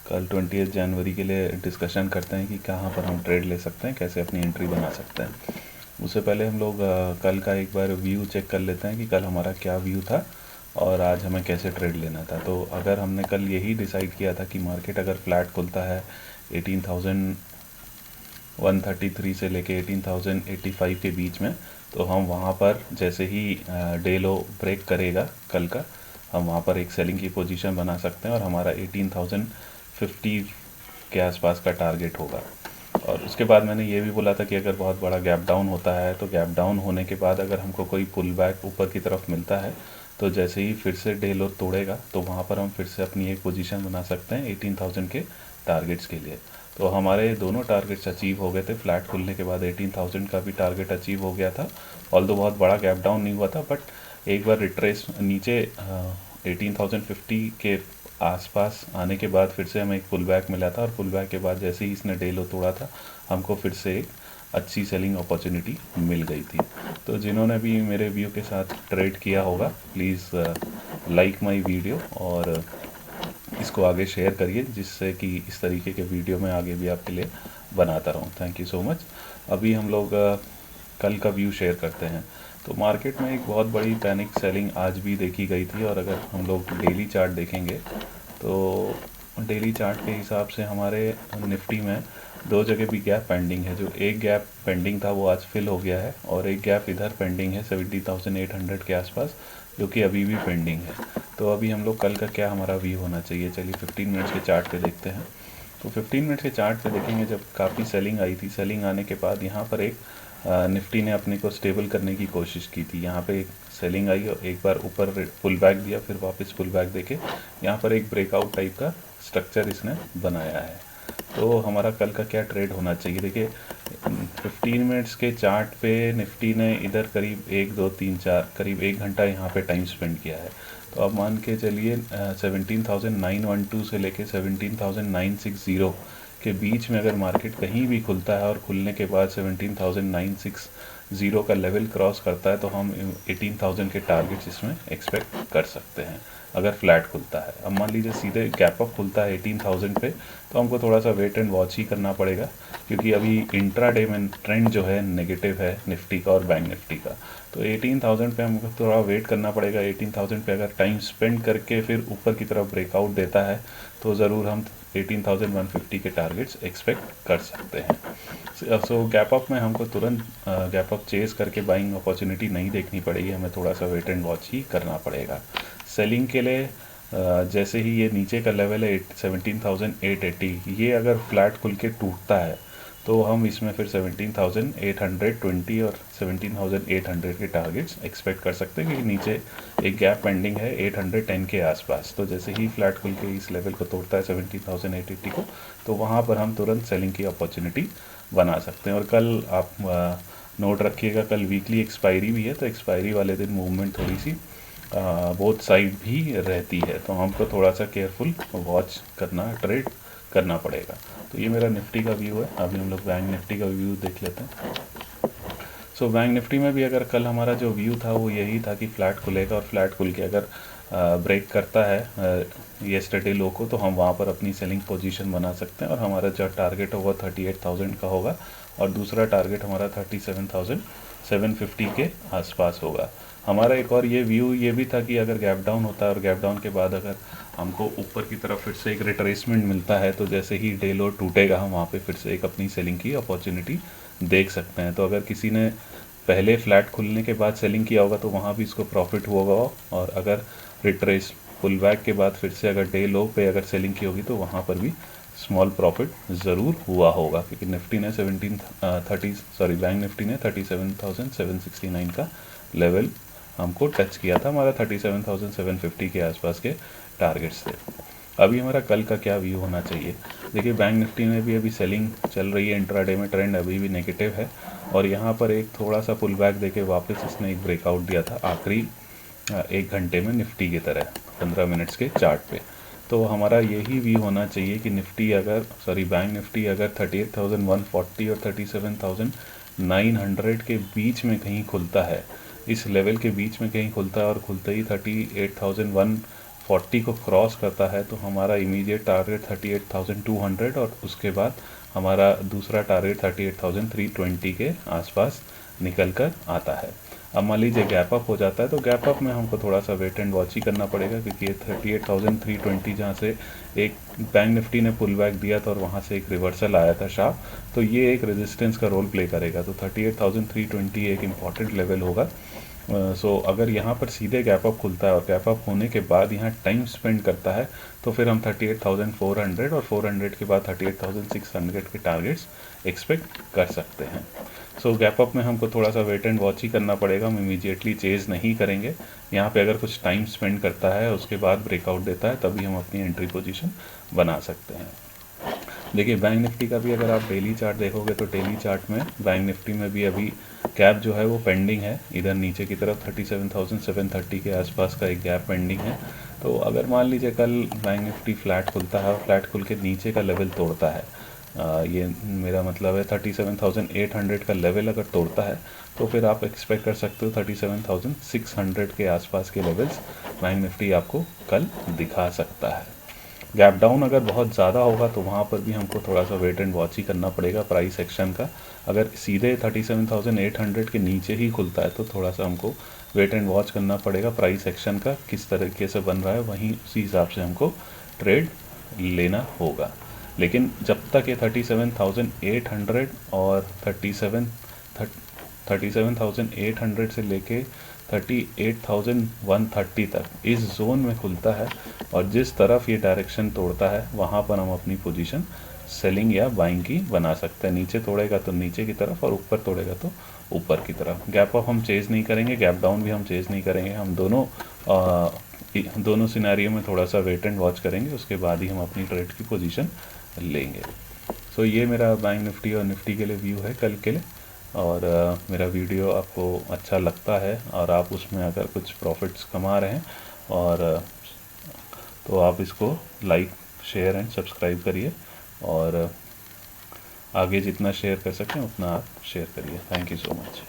कल 20 जनवरी के लिए डिस्कशन करते हैं कि कहाँ पर हम ट्रेड ले सकते हैं, कैसे अपनी एंट्री बना सकते हैं। उससे पहले हम लोग कल का एक बार व्यू चेक कर लेते हैं कि कल हमारा क्या व्यू था और आज हमें कैसे ट्रेड लेना था। तो अगर हमने कल यही डिसाइड किया था कि मार्केट अगर फ्लैट खुलता है 18,133 से लेके 18,085 के बीच में, तो हम वहाँ पर जैसे ही डे लो ब्रेक करेगा कल का, हम वहाँ पर एक सेलिंग की पोजीशन बना सकते हैं और हमारा 18,050 के आसपास का टारगेट होगा। और उसके बाद मैंने ये भी बोला था कि अगर बहुत बड़ा गैप डाउन होता है तो गैप डाउन होने के बाद अगर हमको कोई पुल बैक ऊपर की तरफ मिलता है तो जैसे ही फिर से डे लो तोड़ेगा तो वहाँ पर हम फिर से अपनी एक पोजीशन बना सकते हैं 18,000 के टारगेट्स के लिए। तो हमारे दोनों टारगेट्स अचीव हो गए थे। फ्लैट खुलने के बाद 18,000 का भी टारगेट अचीव हो गया था, ऑल्दो बहुत बड़ा गैप डाउन नहीं हुआ था, बट एक बार रिट्रेस नीचे 18,050 के आसपास आने के बाद फिर से हमें एक पुल बैक मिला था और पुल बैक के बाद जैसे ही इसने डे लो तोड़ा था हमको फिर से एक अच्छी सेलिंग अपॉर्चुनिटी मिल गई थी। तो जिन्होंने भी मेरे व्यू के साथ ट्रेड किया होगा प्लीज़ लाइक माय वीडियो और इसको आगे शेयर करिए, जिससे कि इस तरीके के वीडियो मैं आगे भी आपके लिए बनाता रहूँ। Thank you so much. अभी हम लोग कल का व्यू शेयर करते हैं। तो मार्केट में एक बहुत बड़ी पैनिक सेलिंग आज भी देखी गई थी और अगर हम लोग डेली चार्ट देखेंगे तो डेली चार्ट के हिसाब से हमारे निफ्टी में दो जगह भी गैप पेंडिंग है। जो एक गैप पेंडिंग था वो आज फिल हो गया है और एक गैप इधर पेंडिंग है 70,800 के आसपास, जो कि अभी भी पेंडिंग है। तो अभी हम लोग कल का क्या हमारा व्यू होना चाहिए, चलिए 15 मिनट्स के चार्ट पे देखते हैं। तो 15 मिनट के चार्ट पे देखेंगे, जब काफ़ी सेलिंग आई थी, सेलिंग आने के बाद यहाँ पर एक निफ्टी ने अपने को स्टेबल करने की कोशिश की थी। यहाँ पे एक सेलिंग आई और एक बार ऊपर पुल बैक दिया, फिर वापस पुल बैक देके यहाँ पर एक ब्रेकआउट टाइप का स्ट्रक्चर इसने बनाया है। तो हमारा कल का क्या ट्रेड होना चाहिए, देखिए 15 मिनट्स के चार्ट पे निफ्टी ने इधर करीब 1 2 3 4 करीब 1 घंटा यहाँ पे टाइम स्पेंड किया है। तो अब मान के चलिए 17,912 से लेके 17,960 के बीच में अगर मार्केट कहीं भी खुलता है और खुलने के बाद 17,960 का लेवल क्रॉस करता है तो हम 18,000 के टारगेट्स इसमें एक्सपेक्ट कर सकते हैं अगर फ्लैट खुलता है। अब मान लीजिए सीधे गैप अप खुलता है 18,000 पे, तो हमको थोड़ा सा वेट एंड वॉच ही करना पड़ेगा, क्योंकि अभी इंट्राडे में ट्रेंड जो है नेगेटिव है निफ्टी का और बैंक निफ्टी का। तो 18,000 पे हमको थोड़ा वेट करना पड़ेगा। 18,000 पे अगर टाइम स्पेंड करके फिर ऊपर की तरफ ब्रेकआउट देता है तो ज़रूर हम 18,150 के टारगेट्स एक्सपेक्ट कर सकते हैं। सो गैप अप में हमको तुरंत गैप अप चेस करके बाइंग अपॉर्चुनिटी नहीं देखनी पड़ेगी, हमें थोड़ा सा वेट एंड वॉच ही करना पड़ेगा। सेलिंग के लिए जैसे ही ये नीचे का लेवल है 17,880, ये अगर फ्लैट खुल के टूटता है तो हम इसमें फिर 17,820 और 17,800 के टारगेट्स एक्सपेक्ट कर सकते हैं, क्योंकि नीचे एक गैप पेंडिंग है 810 के आसपास। तो जैसे ही फ्लैट खुल के इस लेवल को तोड़ता है 17,880 को, तो वहाँ पर हम तुरंत सेलिंग की अपॉर्चुनिटी बना सकते हैं। और कल आप नोट रखिएगा, कल वीकली एक्सपायरी भी है, तो एक्सपायरी वाले दिन मूवमेंट थोड़ी सी बोथ साइड भी रहती है, तो हमको थोड़ा सा केयरफुल वॉच करना, ट्रेड करना पड़ेगा। तो ये मेरा निफ्टी का व्यू है। अभी हम लोग बैंक निफ्टी का व्यू देख लेते हैं। सो बैंक निफ्टी में भी अगर कल हमारा जो व्यू था वो यही था कि फ्लैट खुलेगा और फ्लैट खुल के अगर ब्रेक करता है येस्टरडे लो को, तो हम वहाँ पर अपनी सेलिंग पोजीशन बना सकते हैं और हमारा जो टारगेट होगा 38,000 का होगा और दूसरा टारगेट हमारा 37,750 के आसपास होगा। हमारा एक और ये व्यू ये भी था कि अगर गैप डाउन होता है और गैप डाउन के बाद अगर हमको ऊपर की तरफ फिर से एक रिट्रेसमेंट मिलता है, तो जैसे ही डे लो टूटेगा हम वहाँ पे फिर से एक अपनी सेलिंग की अपॉर्चुनिटी देख सकते हैं। तो अगर किसी ने पहले फ्लैट खुलने के बाद सेलिंग किया होगा तो वहाँ भी इसको प्रॉफिट हुआ होगा, और अगर रिट्रेस पुल बैक के बाद फिर से अगर डे लो पे अगर सेलिंग की होगी तो वहाँ पर भी स्मॉल प्रॉफिट ज़रूर हुआ होगा, क्योंकि निफ्टी ने बैंक निफ्टी ने 37,769 का लेवल हमको टच किया था। हमारा 37,750 के आसपास के टारगेट्स थे। अभी हमारा कल का क्या व्यू होना चाहिए, देखिए बैंक निफ्टी में भी अभी सेलिंग चल रही है, इंट्राडे में ट्रेंड अभी भी नेगेटिव है और यहाँ पर एक थोड़ा सा पुल बैक देके वापस इसने एक ब्रेकआउट दिया था आखिरी 1 घंटे में निफ्टी की तरह 15 मिनट्स के चार्ट पे। तो हमारा यही व्यू होना चाहिए कि बैंक निफ्टी अगर 38,140 और 37,900 के बीच में कहीं खुलता है, इस लेवल के बीच में कहीं खुलता है और खुलते ही 38,140 40 को क्रॉस करता है तो हमारा इमीडिएट टारगेट 38,200 और उसके बाद हमारा दूसरा टारगेट 38,320 के आसपास निकल कर आता है। अब मान लीजिए गैप अप हो जाता है तो गैप अप में हमको थोड़ा सा वेट एंड वॉच ही करना पड़ेगा, क्योंकि ये 38,320 जहाँ से एक बैंक निफ्टी ने पुल बैक दिया था और वहाँ से एक रिवर्सल आया था शार्प, तो ये एक रेजिस्टेंस का रोल प्ले करेगा। तो 38,320 एक इम्पॉर्टेंट लेवल होगा। सो अगर यहाँ पर सीधे गैप अप खुलता है और गैप अप होने के बाद यहाँ टाइम स्पेंड करता है तो फिर हम 38,400 और 400 के बाद 38,600 के टारगेट्स एक्सपेक्ट कर सकते हैं। सो गैप अप में हमको थोड़ा सा वेट एंड वॉच ही करना पड़ेगा, हम इमीडिएटली चेज़ नहीं करेंगे। यहाँ पे अगर कुछ टाइम स्पेंड करता है उसके बाद ब्रेकआउट देता है तभी हम अपनी एंट्री पोजीशन बना सकते हैं। देखिए बैंक निफ्टी का भी अगर आप डेली चार्ट देखोगे तो डेली चार्ट में बैंक निफ्टी में भी अभी गैप जो है वो पेंडिंग है, इधर नीचे की तरफ 37,730 के आसपास का एक गैप पेंडिंग है। तो अगर मान लीजिए कल बैंक निफ्टी फ्लैट खुलता है और फ्लैट खुल के नीचे का लेवल तोड़ता है, ये मेरा मतलब है 37,800 का लेवल अगर तोड़ता है तो फिर आप एक्सपेक्ट कर सकते हो 37,600 के आसपास के लेवल्स बैंक निफ्टी आपको कल दिखा सकता है। गैप डाउन अगर बहुत ज़्यादा होगा तो वहाँ पर भी हमको थोड़ा सा वेट एंड वॉच ही करना पड़ेगा प्राइस एक्शन का। अगर सीधे 37,800 के नीचे ही खुलता है तो थोड़ा सा हमको वेट एंड वॉच करना पड़ेगा प्राइस एक्शन का किस तरीके से बन रहा है, वहीं उसी हिसाब से हमको ट्रेड लेना होगा। लेकिन जब तक ये 37,800 और 37,800 से लेके 38,130 तक इस जोन में खुलता है और जिस तरफ ये डायरेक्शन तोड़ता है वहाँ पर हम अपनी पोजीशन सेलिंग या बाइंग की बना सकते हैं। नीचे तोड़ेगा तो नीचे की तरफ और ऊपर तोड़ेगा तो ऊपर की तरफ। गैप अप हम चेज़ नहीं करेंगे, गैप डाउन भी हम चेज़ नहीं करेंगे, हम दोनों सिनेरियो में थोड़ा सा वेट एंड वॉच करेंगे, उसके बाद ही हम अपनी ट्रेड की पोजीशन लेंगे। सो ये मेरा बैंक निफ्टी और निफ्टी के लिए व्यू है कल के लिए। और मेरा वीडियो आपको अच्छा लगता है और आप उसमें अगर कुछ प्रॉफिट्स कमा रहे हैं और तो आप इसको लाइक शेयर एंड सब्सक्राइब करिए और आगे जितना शेयर कर सकें उतना आप शेयर करिए। Thank you so much.